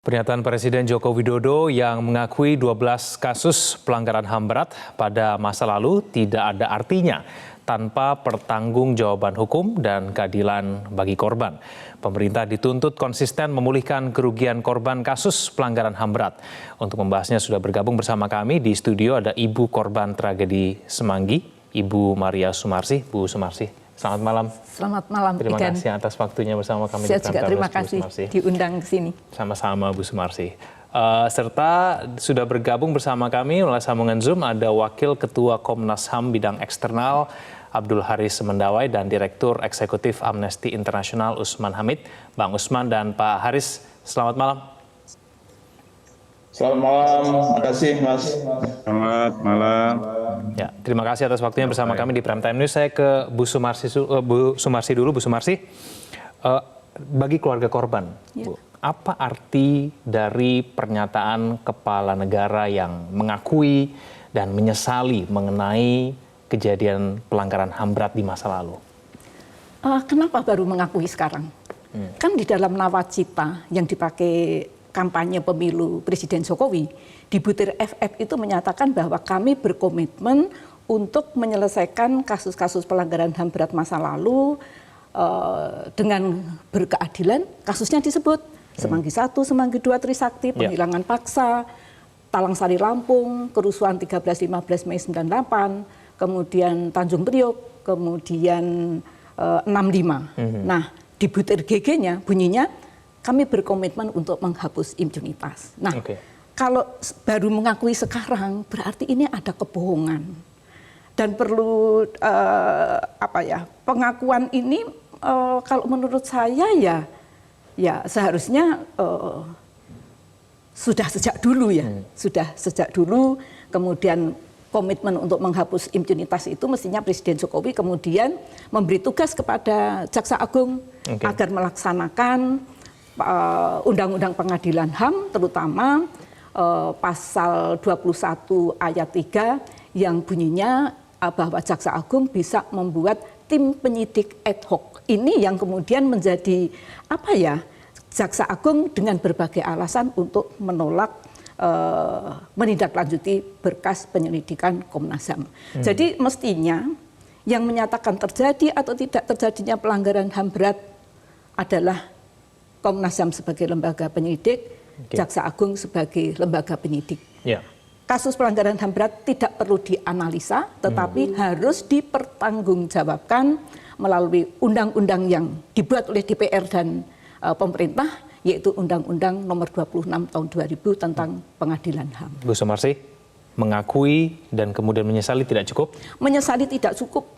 Pernyataan Presiden Joko Widodo yang mengakui 12 kasus pelanggaran HAM berat pada masa lalu tidak ada artinya tanpa pertanggungjawaban hukum dan keadilan bagi korban. Pemerintah dituntut konsisten memulihkan kerugian korban kasus pelanggaran HAM berat. Untuk membahasnya sudah bergabung bersama kami di studio ada Ibu Korban Tragedi Semanggi, Ibu Maria Sumarsi. Bu Sumarsi, selamat malam. Selamat malam. Terima kasih atas waktunya bersama kami. Saya juga terima kasih diundang ke sini. Sama-sama Bu Sumarsi. Serta sudah bergabung bersama kami melalui sambungan Zoom ada Wakil Ketua Komnas HAM bidang eksternal Abdul Haris Mendawai dan Direktur Eksekutif Amnesty International Usman Hamid. Bang Usman dan Pak Haris, selamat malam. Selamat malam, terima kasih Mas. Selamat malam. Ya, terima kasih atas waktunya bersama kami di Prime Time News. Saya ke Bu Sumarsi dulu. Bu Sumarsi, bagi keluarga korban, Bu, apa arti dari pernyataan kepala negara yang mengakui dan menyesali mengenai kejadian pelanggaran HAM berat di masa lalu? Kenapa baru mengakui sekarang? Kan di dalam nawacita yang dipakai kampanye pemilu Presiden Jokowi, di butir FF itu menyatakan bahwa kami berkomitmen untuk menyelesaikan kasus-kasus pelanggaran HAM berat masa lalu dengan berkeadilan. Kasusnya disebut Semanggi 1, Semanggi 2, Trisakti, penghilangan paksa, Talang Sari Lampung, kerusuhan 13-15 Mei 98, kemudian Tanjung Priok, kemudian 65. Nah, di butir GG-nya bunyinya kami berkomitmen untuk menghapus impunitas. Nah, kalau baru mengakui sekarang berarti ini ada kebohongan. Dan perlu pengakuan ini kalau menurut saya ya seharusnya sudah sejak dulu sudah sejak dulu. Kemudian komitmen untuk menghapus impunitas itu mestinya Presiden Jokowi kemudian memberi tugas kepada Jaksa Agung agar melaksanakan Undang-Undang Pengadilan HAM, terutama pasal 21 ayat 3 yang bunyinya bahwa Jaksa Agung bisa membuat tim penyidik ad hoc. Ini yang kemudian menjadi Jaksa Agung dengan berbagai alasan untuk menolak menindaklanjuti berkas penyelidikan Komnas HAM. Jadi mestinya yang menyatakan terjadi atau tidak terjadinya pelanggaran HAM berat adalah Komnas HAM sebagai lembaga penyidik, Jaksa Agung sebagai lembaga penyidik. Kasus pelanggaran HAM berat tidak perlu dianalisa, tetapi harus dipertanggungjawabkan melalui undang-undang yang dibuat oleh DPR dan pemerintah, yaitu Undang-Undang Nomor 26 Tahun 2000 tentang Pengadilan HAM. Bu Sumarsi, mengakui dan kemudian menyesali tidak cukup? Menyesali tidak cukup.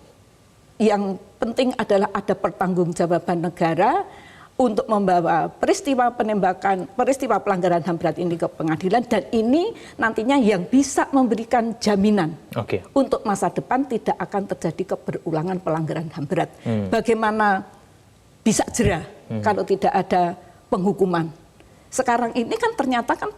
Yang penting adalah ada pertanggungjawaban negara untuk membawa peristiwa pelanggaran HAM berat ini ke pengadilan, dan ini nantinya yang bisa memberikan jaminan untuk masa depan tidak akan terjadi keberulangan pelanggaran HAM berat. Bagaimana bisa jera kalau tidak ada penghukuman? Sekarang ini kan ternyata kan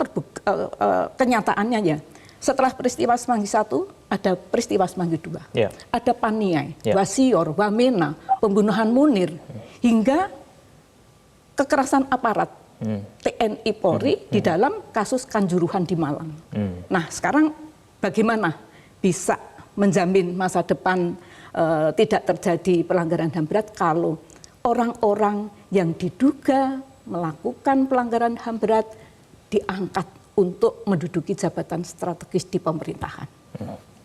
kenyataannya setelah peristiwa Semanggi 1 ada peristiwa Semanggi 2, ada Paniai, Wasior, Wamena, pembunuhan Munir, hingga kekerasan aparat TNI Polri di dalam kasus Kanjuruhan di Malang. Nah, sekarang bagaimana bisa menjamin masa depan tidak terjadi pelanggaran HAM berat kalau orang-orang yang diduga melakukan pelanggaran HAM berat diangkat untuk menduduki jabatan strategis di pemerintahan?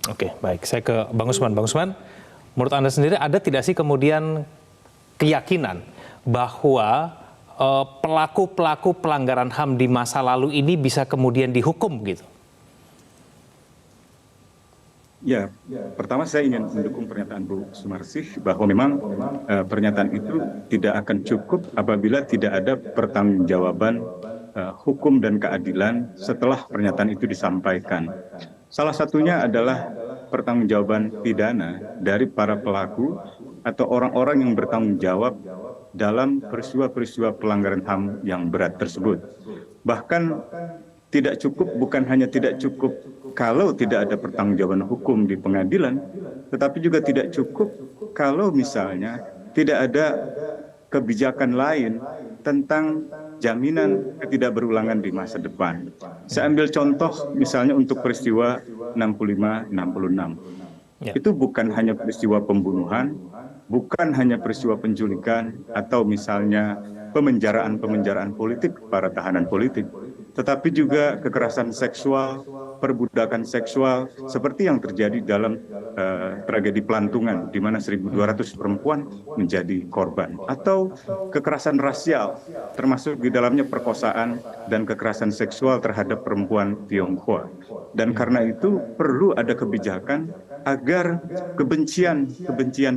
Oke, baik. Saya ke Bang Usman. Bang Usman, menurut Anda sendiri ada tidak sih kemudian keyakinan bahwa pelaku-pelaku pelanggaran HAM di masa lalu ini bisa kemudian dihukum gitu? Ya, pertama saya ingin mendukung pernyataan Bu Sumarsi bahwa memang pernyataan itu tidak akan cukup apabila tidak ada pertanggungjawaban hukum dan keadilan setelah pernyataan itu disampaikan. Salah satunya adalah pertanggungjawaban pidana dari para pelaku atau orang-orang yang bertanggung jawab dalam peristiwa-peristiwa pelanggaran HAM yang berat tersebut. Bahkan tidak cukup, bukan hanya tidak cukup kalau tidak ada pertanggungjawaban hukum di pengadilan, tetapi juga tidak cukup kalau misalnya tidak ada kebijakan lain tentang jaminan ketidakberulangan di masa depan. Saya ambil contoh misalnya untuk peristiwa 65-66. Ya. Itu bukan hanya peristiwa pembunuhan, bukan hanya peristiwa penculikan, atau misalnya pemenjaraan politik para tahanan politik, tetapi juga kekerasan seksual, perbudakan seksual, seperti yang terjadi dalam tragedi Pelantungan, di mana 1.200 perempuan menjadi korban, atau kekerasan rasial, termasuk di dalamnya perkosaan dan kekerasan seksual terhadap perempuan Tionghoa. Dan karena itu perlu ada kebijakan agar kebencian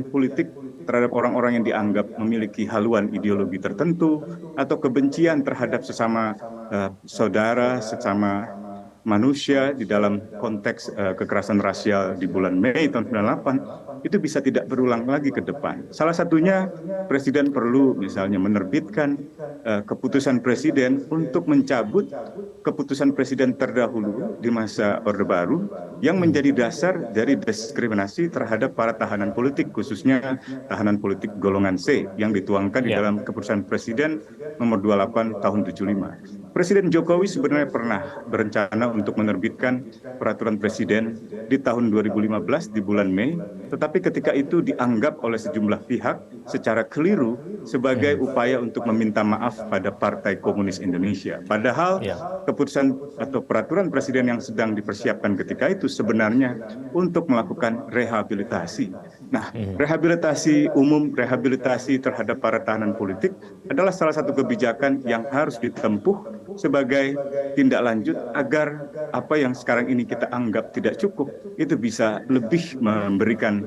politik terhadap orang-orang yang dianggap memiliki haluan ideologi tertentu atau kebencian terhadap sesama saudara, sesama manusia di dalam konteks kekerasan rasial di bulan Mei tahun 98 itu bisa tidak berulang lagi ke depan. Salah satunya Presiden perlu misalnya menerbitkan keputusan Presiden untuk mencabut keputusan Presiden terdahulu di masa Orde Baru yang menjadi dasar dari diskriminasi terhadap para tahanan politik, khususnya tahanan politik golongan C yang dituangkan di dalam keputusan Presiden nomor 28 tahun 75. Presiden Jokowi sebenarnya pernah berencana untuk menerbitkan peraturan Presiden di tahun 2015 di bulan Mei, tetapi ketika itu dianggap oleh sejumlah pihak secara keliru sebagai upaya untuk meminta maaf pada Partai Komunis Indonesia. Padahal keputusan atau peraturan Presiden yang sedang dipersiapkan ketika itu sebenarnya untuk melakukan rehabilitasi. Nah, rehabilitasi umum, rehabilitasi terhadap para tahanan politik adalah salah satu kebijakan yang harus ditempuh sebagai tindak lanjut agar apa yang sekarang ini kita anggap tidak cukup itu bisa lebih memberikan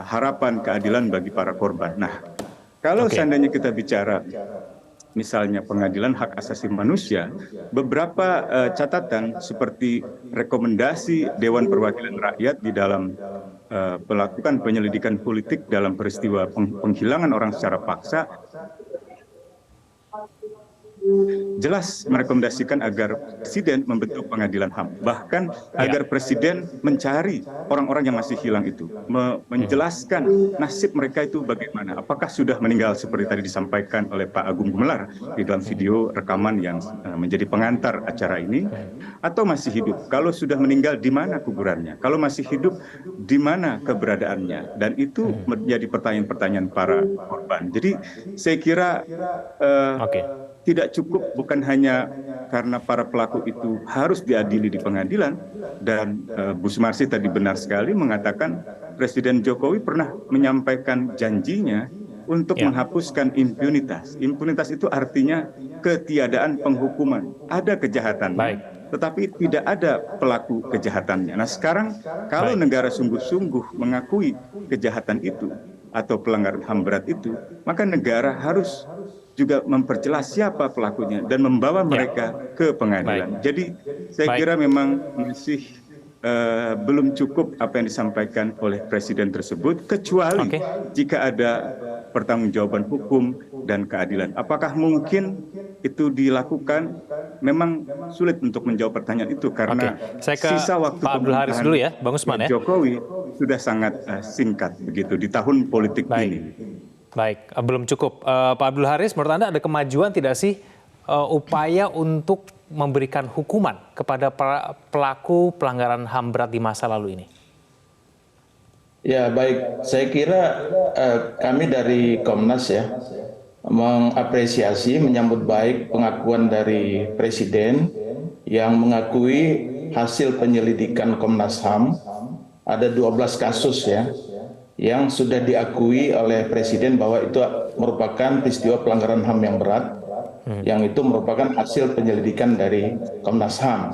harapan keadilan bagi para korban. Nah, kalau seandainya kita bicara misalnya pengadilan hak asasi manusia, beberapa catatan seperti rekomendasi Dewan Perwakilan Rakyat di dalam melakukan penyelidikan politik dalam peristiwa penghilangan orang secara paksa jelas merekomendasikan agar Presiden membentuk pengadilan HAM. Bahkan agar Presiden mencari orang-orang yang masih hilang itu. Menjelaskan nasib mereka itu bagaimana. Apakah sudah meninggal seperti tadi disampaikan oleh Pak Agung Gumelar di dalam video rekaman yang menjadi pengantar acara ini. Atau masih hidup. Kalau sudah meninggal, di mana kuburannya? Kalau masih hidup, di mana keberadaannya? Dan itu menjadi pertanyaan-pertanyaan para korban. Jadi saya kira tidak cukup bukan hanya karena para pelaku itu harus diadili di pengadilan, dan Bu Sumarsi tadi benar sekali mengatakan Presiden Jokowi pernah menyampaikan janjinya untuk menghapuskan impunitas. Impunitas itu artinya ketiadaan penghukuman. Ada kejahatan, tetapi tidak ada pelaku kejahatannya. Nah sekarang kalau negara sungguh-sungguh mengakui kejahatan itu atau pelanggaran HAM berat itu, maka negara harus juga memperjelas siapa pelakunya dan membawa mereka ke pengadilan. Jadi saya kira memang masih belum cukup apa yang disampaikan oleh Presiden tersebut, kecuali jika ada pertanggungjawaban hukum dan keadilan. Apakah mungkin itu dilakukan? Memang sulit untuk menjawab pertanyaan itu karena sisa waktu Pak Abdul Haris dulu ya, Bang Usman ya. Jokowi sudah sangat singkat begitu di tahun politik ini. Baik, belum cukup. Pak Abdul Haris, menurut Anda ada kemajuan tidak sih upaya untuk memberikan hukuman kepada pelaku pelanggaran HAM berat di masa lalu ini? Ya baik, saya kira kami dari Komnas ya mengapresiasi, menyambut baik pengakuan dari Presiden yang mengakui hasil penyelidikan Komnas HAM ada 12 kasus ya yang sudah diakui oleh Presiden bahwa itu merupakan peristiwa pelanggaran HAM yang berat, yang itu merupakan hasil penyelidikan dari Komnas HAM.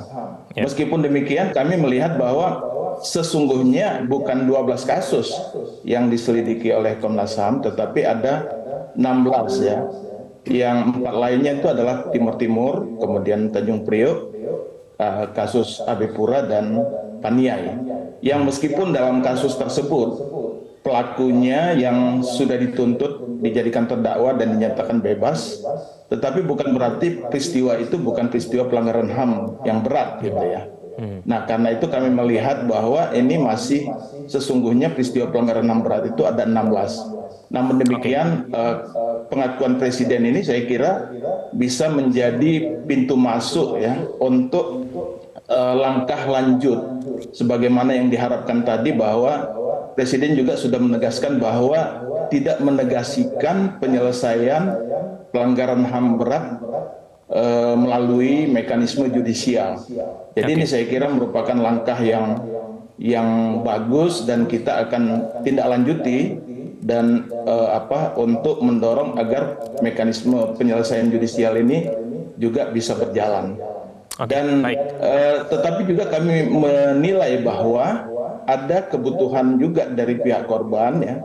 Meskipun demikian, kami melihat bahwa sesungguhnya bukan 12 kasus yang diselidiki oleh Komnas HAM, tetapi ada 16 ya. Yang 4 lainnya itu adalah Timur Timur, kemudian Tanjung Priok, kasus AB Pura dan Paniai. Yang meskipun dalam kasus tersebut pelakunya yang sudah dituntut dijadikan terdakwa dan dinyatakan bebas, tetapi bukan berarti peristiwa itu bukan peristiwa pelanggaran HAM yang berat gitu ya. Nah karena itu kami melihat bahwa ini masih sesungguhnya peristiwa pelanggaran HAM berat itu ada 16. Namun demikian pengakuan Presiden ini saya kira bisa menjadi pintu masuk ya untuk langkah lanjut sebagaimana yang diharapkan tadi, bahwa Presiden juga sudah menegaskan bahwa tidak menegasikan penyelesaian pelanggaran HAM berat melalui mekanisme judisial. Jadi ini saya kira merupakan langkah yang bagus dan kita akan tindak lanjuti dan untuk mendorong agar mekanisme penyelesaian judisial ini juga bisa berjalan. Dan tetapi juga kami menilai bahwa ada kebutuhan juga dari pihak korban ya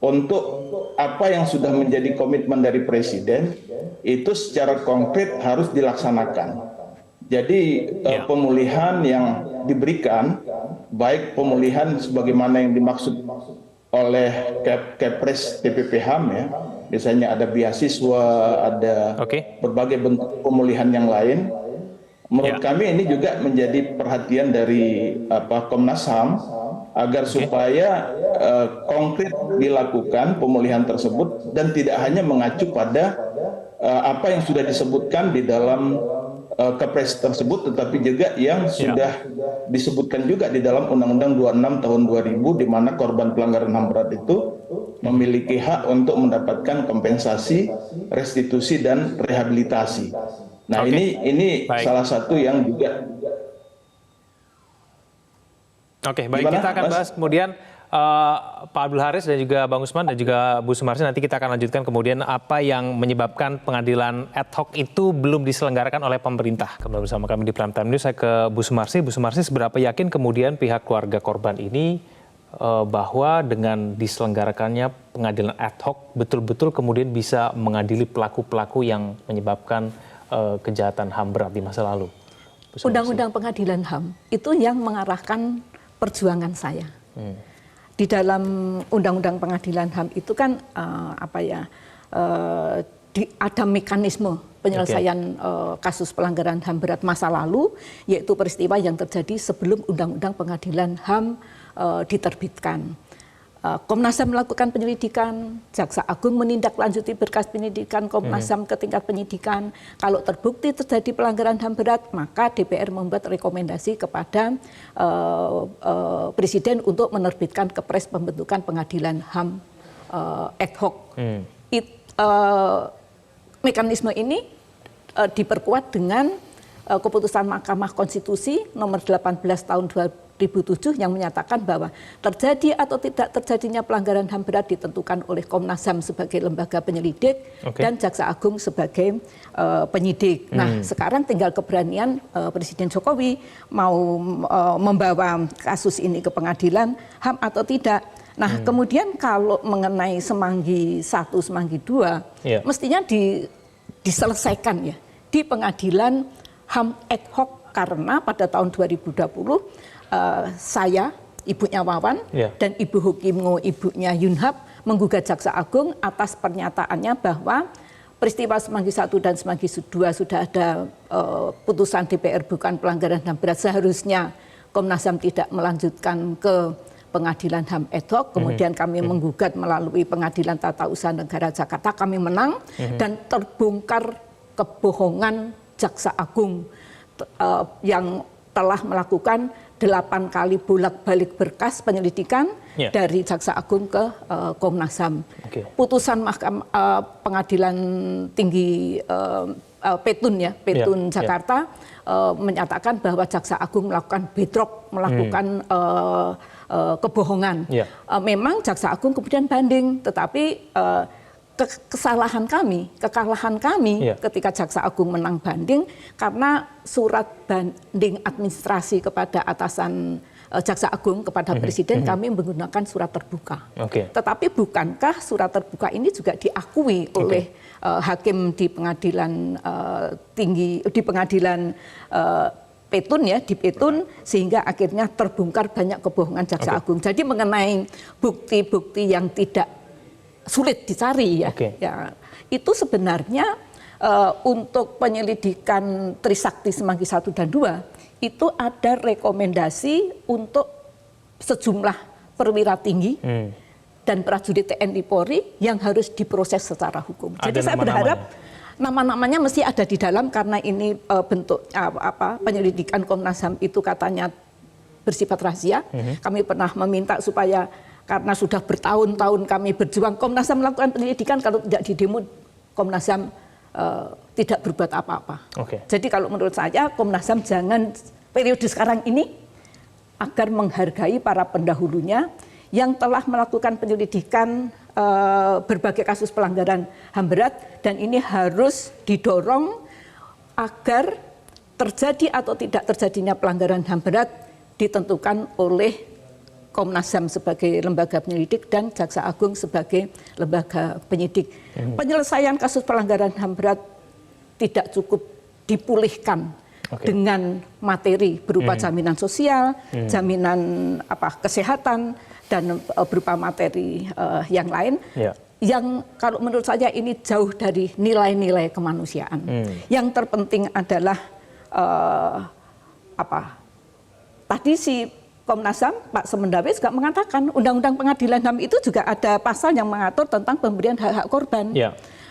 untuk apa yang sudah menjadi komitmen dari Presiden itu secara konkret harus dilaksanakan. Jadi pemulihan yang diberikan, baik pemulihan sebagaimana yang dimaksud oleh Kepres TPP HAM ya, misalnya ada beasiswa, ada berbagai bentuk pemulihan yang lain. Menurut kami ini juga menjadi perhatian dari Komnas HAM agar supaya konkret dilakukan pemulihan tersebut dan tidak hanya mengacu pada apa yang sudah disebutkan di dalam Kepres tersebut, tetapi juga yang sudah disebutkan juga di dalam Undang-Undang 26 tahun 2000 di mana korban pelanggaran HAM berat itu memiliki hak untuk mendapatkan kompensasi, restitusi dan rehabilitasi. Nah, ini salah satu yang juga. Baik, gimana, kita akan bahas kemudian Pak Abdul Haris dan juga Bang Usman dan juga Bu Sumarsi. Nanti kita akan lanjutkan kemudian apa yang menyebabkan pengadilan ad hoc itu belum diselenggarakan oleh pemerintah. Kembali bersama kami di Prime Time News. Saya ke Bu Sumarsi. Bu Sumarsi, seberapa yakin kemudian pihak keluarga korban ini bahwa dengan diselenggarakannya pengadilan ad hoc betul-betul kemudian bisa mengadili pelaku-pelaku yang menyebabkan kejahatan HAM berat di masa lalu? Undang-undang pengadilan HAM itu yang mengarahkan perjuangan saya. Di dalam Undang-Undang Pengadilan HAM itu kan ada mekanisme penyelesaian kasus pelanggaran HAM berat masa lalu, yaitu peristiwa yang terjadi sebelum Undang-Undang Pengadilan HAM diterbitkan. Komnas HAM melakukan penyelidikan, Jaksa Agung menindaklanjuti berkas penyidikan Komnas HAM ke tingkat penyidikan. Kalau terbukti terjadi pelanggaran HAM berat, maka DPR membuat rekomendasi kepada Presiden untuk menerbitkan Kepres pembentukan pengadilan HAM ad hoc. Mekanisme ini diperkuat dengan keputusan Mahkamah Konstitusi nomor 18 tahun 2007 yang menyatakan bahwa terjadi atau tidak terjadinya pelanggaran HAM berat ditentukan oleh Komnas HAM sebagai lembaga penyelidik dan Jaksa Agung sebagai penyidik. Nah, sekarang tinggal keberanian Presiden Jokowi mau membawa kasus ini ke pengadilan HAM atau tidak. Nah, kemudian kalau mengenai Semanggi 1, Semanggi 2, mestinya diselesaikan ya di pengadilan HAM ad hoc, karena pada tahun 2020 saya, ibunya Wawan, dan Ibu Hukimngo, ibunya Yunhab, menggugat Jaksa Agung atas pernyataannya bahwa peristiwa Semanggi 1 dan Semanggi 2 sudah ada putusan DPR bukan pelanggaran HAM berat. Seharusnya Komnas HAM tidak melanjutkan ke pengadilan HAM ad hoc. Kemudian kami menggugat melalui Pengadilan Tata Usaha Negara Jakarta. Kami menang dan terbongkar kebohongan Jaksa Agung yang telah melakukan 8 kali bolak-balik berkas penyelidikan dari Jaksa Agung ke Komnas HAM. Putusan Pengadilan Tinggi Petun Jakarta menyatakan bahwa Jaksa Agung melakukan bedrock, melakukan kebohongan. Memang Jaksa Agung kemudian banding, tetapi kekalahan kami ketika Jaksa Agung menang banding karena surat banding administrasi kepada atasan Jaksa Agung kepada Presiden kami menggunakan surat terbuka. Tetapi bukankah surat terbuka ini juga diakui oleh hakim di pengadilan Petun di Petun, sehingga akhirnya terbongkar banyak kebohongan Jaksa Agung. Jadi mengenai bukti-bukti yang tidak sulit dicari ya, itu sebenarnya untuk penyelidikan Trisakti Semanggi 1 dan 2 itu ada rekomendasi untuk sejumlah perwira tinggi dan prajurit TNI Polri yang harus diproses secara hukum. Jadi Ada saya berharap nama-namanya. nama-namanya mesti ada di dalam, karena ini bentuk penyelidikan Komnas HAM itu katanya bersifat rahasia. Kami pernah meminta supaya, karena sudah bertahun-tahun kami berjuang, Komnas HAM melakukan penyelidikan, kalau tidak di demo Komnas HAM tidak berbuat apa-apa. Jadi kalau menurut saya Komnas HAM jangan periode sekarang ini, agar menghargai para pendahulunya yang telah melakukan penyelidikan berbagai kasus pelanggaran HAM berat, dan ini harus didorong agar terjadi atau tidak terjadinya pelanggaran HAM berat ditentukan oleh Komnas HAM sebagai lembaga penyelidik dan Jaksa Agung sebagai lembaga penyidik. Penyelesaian kasus pelanggaran HAM berat tidak cukup dipulihkan dengan materi berupa jaminan sosial, jaminan kesehatan, dan berupa materi yang lain, yang kalau menurut saya ini jauh dari nilai-nilai kemanusiaan. Yang terpenting adalah tadi si Komnas HAM Pak Semendawe juga mengatakan Undang-Undang Pengadilan HAM itu juga ada pasal yang mengatur tentang pemberian hak-hak korban.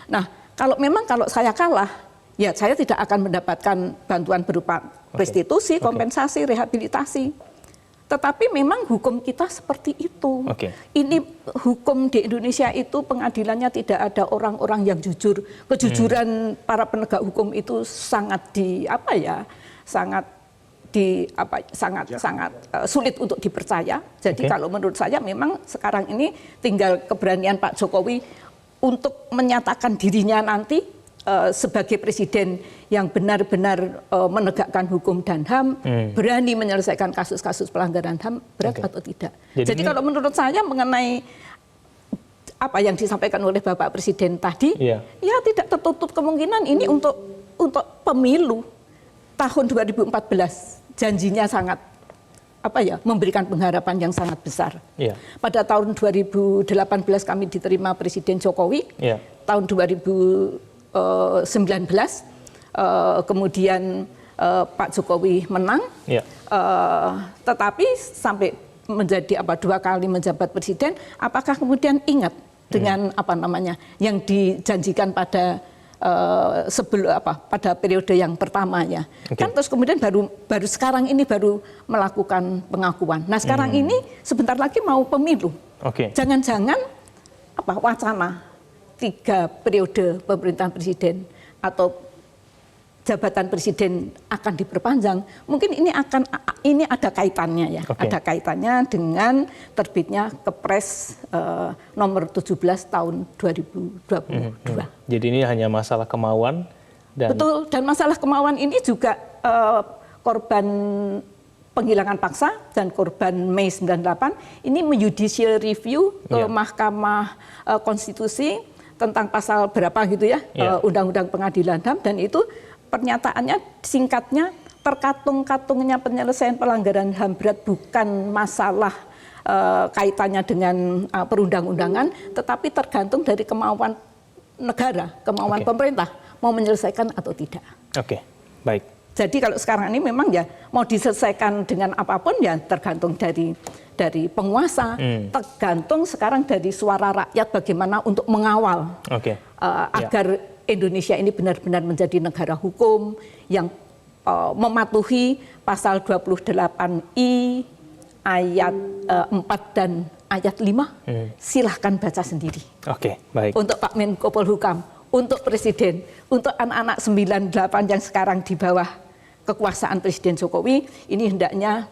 Nah, kalau saya kalah, ya saya tidak akan mendapatkan bantuan berupa restitusi, kompensasi, rehabilitasi. Tetapi memang hukum kita seperti itu. Ini hukum di Indonesia itu pengadilannya tidak ada orang-orang yang jujur. Kejujuran para penegak hukum itu sangat sangat sulit untuk dipercaya. Jadi kalau menurut saya memang sekarang ini tinggal keberanian Pak Jokowi untuk menyatakan dirinya nanti sebagai presiden yang benar-benar menegakkan hukum dan HAM, berani menyelesaikan kasus-kasus pelanggaran HAM berat atau tidak. Jadi kalau menurut saya mengenai apa yang disampaikan oleh Bapak Presiden tadi, ya tidak tertutup kemungkinan ini untuk pemilu tahun 2014 janjinya sangat memberikan pengharapan yang sangat besar. Pada tahun 2018 kami diterima Presiden Jokowi, tahun 2019 kemudian Pak Jokowi menang, tetapi sampai menjadi 2 kali menjabat presiden, apakah kemudian ingat dengan yang dijanjikan pada pada periode yang pertamanya, kan terus kemudian baru sekarang ini baru melakukan pengakuan. Nah sekarang ini sebentar lagi mau pemilu, jangan-jangan wacana 3 periode pemerintahan presiden atau jabatan presiden akan diperpanjang, mungkin ini ada kaitannya ada kaitannya dengan terbitnya Kepres nomor 17 tahun 2022. Jadi ini hanya masalah kemauan Betul, dan masalah kemauan ini juga korban penghilangan paksa dan korban Mei 98 ini judicial review ke Mahkamah Konstitusi tentang pasal berapa gitu Undang-Undang Pengadilan HAM, dan itu pernyataannya singkatnya, terkatung-katungnya penyelesaian pelanggaran HAM berat bukan masalah kaitannya dengan perundang-undangan, tetapi tergantung dari kemauan negara, kemauan pemerintah mau menyelesaikan atau tidak. Baik. Jadi kalau sekarang ini memang mau diselesaikan dengan apapun tergantung dari penguasa, tergantung sekarang dari suara rakyat bagaimana untuk mengawal agar Indonesia ini benar-benar menjadi negara hukum yang mematuhi pasal 28I ayat 4 dan ayat 5. Silahkan baca sendiri. Baik. Untuk Pak Menko Polhukam, untuk Presiden, untuk anak-anak 98 yang sekarang di bawah kekuasaan Presiden Jokowi, ini hendaknya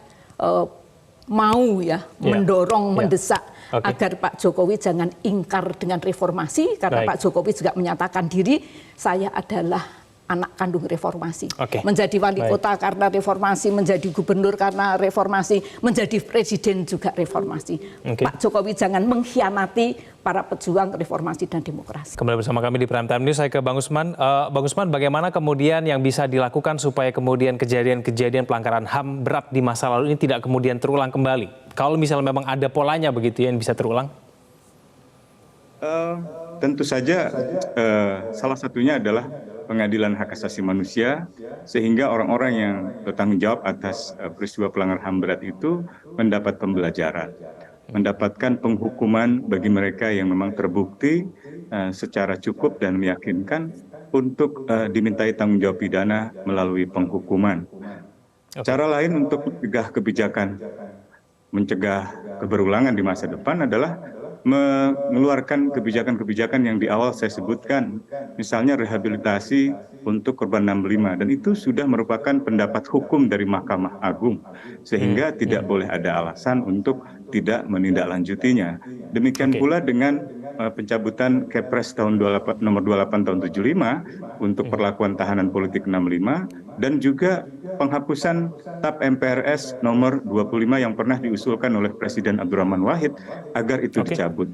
mau mendorong, mendesak agar Pak Jokowi jangan ingkar dengan reformasi, karena Pak Jokowi juga menyatakan diri, saya adalah anak kandung reformasi. Menjadi wali kota karena reformasi, menjadi gubernur karena reformasi, menjadi presiden juga reformasi. Pak Jokowi jangan mengkhianati para pejuang reformasi dan demokrasi. Kembali bersama kami di Prime Time News, saya ke Bang Usman. Bang Usman, bagaimana kemudian yang bisa dilakukan supaya kemudian kejadian-kejadian pelanggaran HAM berat di masa lalu ini tidak kemudian terulang kembali? Kalau misalnya memang ada polanya begitu yang bisa terulang? Tentu saja salah satunya adalah Pengadilan Hak Asasi Manusia, sehingga orang-orang yang bertanggung jawab atas peristiwa pelanggaran HAM berat itu mendapat pembelajaran. mendapatkan penghukuman bagi mereka yang memang terbukti secara cukup dan meyakinkan untuk dimintai tanggung jawab pidana melalui penghukuman. Cara lain untuk mencegah keberulangan di masa depan adalah mengeluarkan kebijakan-kebijakan yang di awal saya sebutkan, misalnya rehabilitasi untuk korban 65, dan itu sudah merupakan pendapat hukum dari Mahkamah Agung, sehingga tidak boleh ada alasan untuk tidak menindaklanjutinya. Demikian pula dengan pencabutan Kepres nomor 28 tahun 75 untuk perlakuan tahanan politik 65, dan juga penghapusan TAP MPRS nomor 25 yang pernah diusulkan oleh Presiden Abdurrahman Wahid agar itu dicabut.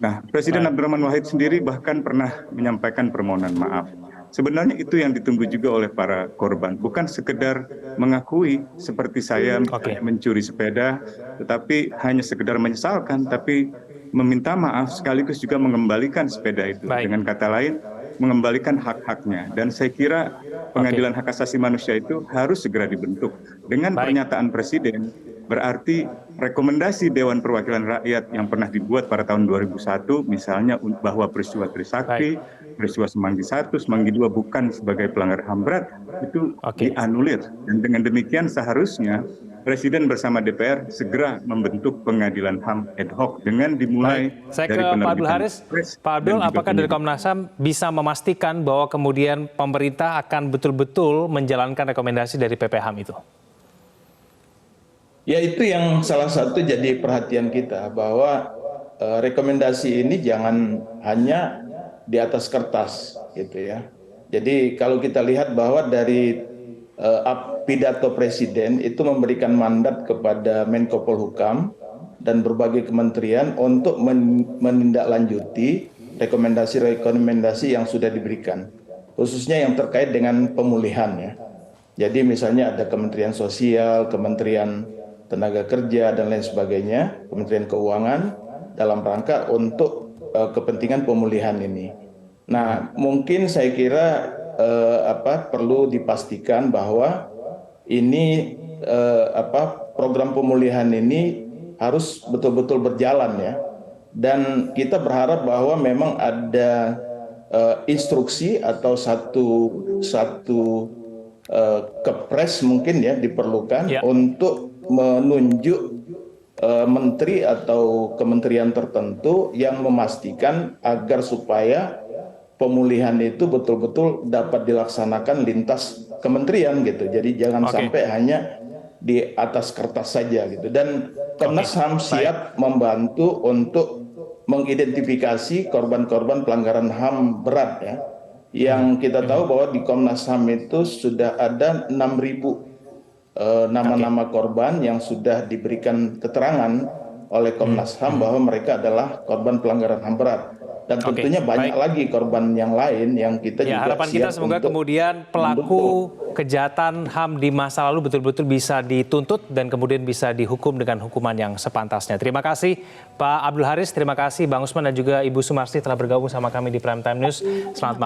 Nah, Presiden Abdurrahman Wahid sendiri bahkan pernah menyampaikan permohonan maaf. Sebenarnya itu yang ditunggu juga oleh para korban, bukan sekedar mengakui seperti saya mencuri sepeda, tetapi hanya sekedar menyesalkan, tapi meminta maaf sekaligus juga mengembalikan sepeda itu. Dengan kata lain, mengembalikan hak-haknya. Dan saya kira pengadilan hak asasi manusia itu harus segera dibentuk. Dengan pernyataan Presiden, berarti rekomendasi Dewan Perwakilan Rakyat yang pernah dibuat pada tahun 2001, misalnya bahwa peristiwa Trisakti, peristiwa Semanggi I, Semanggi II bukan sebagai pelanggaran HAM berat, itu dianulir. Dan dengan demikian seharusnya Presiden bersama DPR segera membentuk pengadilan HAM ad hoc dengan dimulai Saya dari ke Pak Abdul penerbitan Haris. Kepres Pak Abdul, dan juga apakah dari Komnas HAM bisa memastikan bahwa kemudian pemerintah akan betul-betul menjalankan rekomendasi dari PPHAM itu? Ya, itu yang salah satu jadi perhatian kita, bahwa rekomendasi ini jangan hanya di atas kertas gitu ya. Jadi kalau kita lihat bahwa dari pidato Presiden itu memberikan mandat kepada Menko Polhukam dan berbagai kementerian untuk menindaklanjuti rekomendasi-rekomendasi yang sudah diberikan, khususnya yang terkait dengan pemulihan ya. Jadi misalnya ada Kementerian Sosial, Kementerian Tenaga Kerja dan lain sebagainya, Kementerian Keuangan dalam rangka untuk kepentingan pemulihan ini. Nah, mungkin saya kira perlu dipastikan bahwa ini program pemulihan ini harus betul-betul berjalan ya. Dan kita berharap bahwa memang ada instruksi atau satu kepres mungkin ya diperlukan untuk menunjuk menteri atau kementerian tertentu yang memastikan agar supaya pemulihan itu betul-betul dapat dilaksanakan lintas kementerian gitu. Jadi jangan sampai hanya di atas kertas saja gitu. Dan Komnas HAM siap membantu untuk mengidentifikasi korban-korban pelanggaran HAM berat ya. Yang kita tahu bahwa di Komnas HAM itu sudah ada 6.000 nama-nama korban yang sudah diberikan keterangan oleh Komnas HAM bahwa mereka adalah korban pelanggaran HAM berat. Dan tentunya banyak lagi korban yang lain yang kita juga harapan siap kita semoga kemudian pelaku kejahatan HAM di masa lalu betul-betul bisa dituntut dan kemudian bisa dihukum dengan hukuman yang sepantasnya. Terima kasih Pak Abdul Haris, terima kasih Bang Usman dan juga Ibu Sumarsi telah bergabung sama kami di Prime Time News. Selamat malam.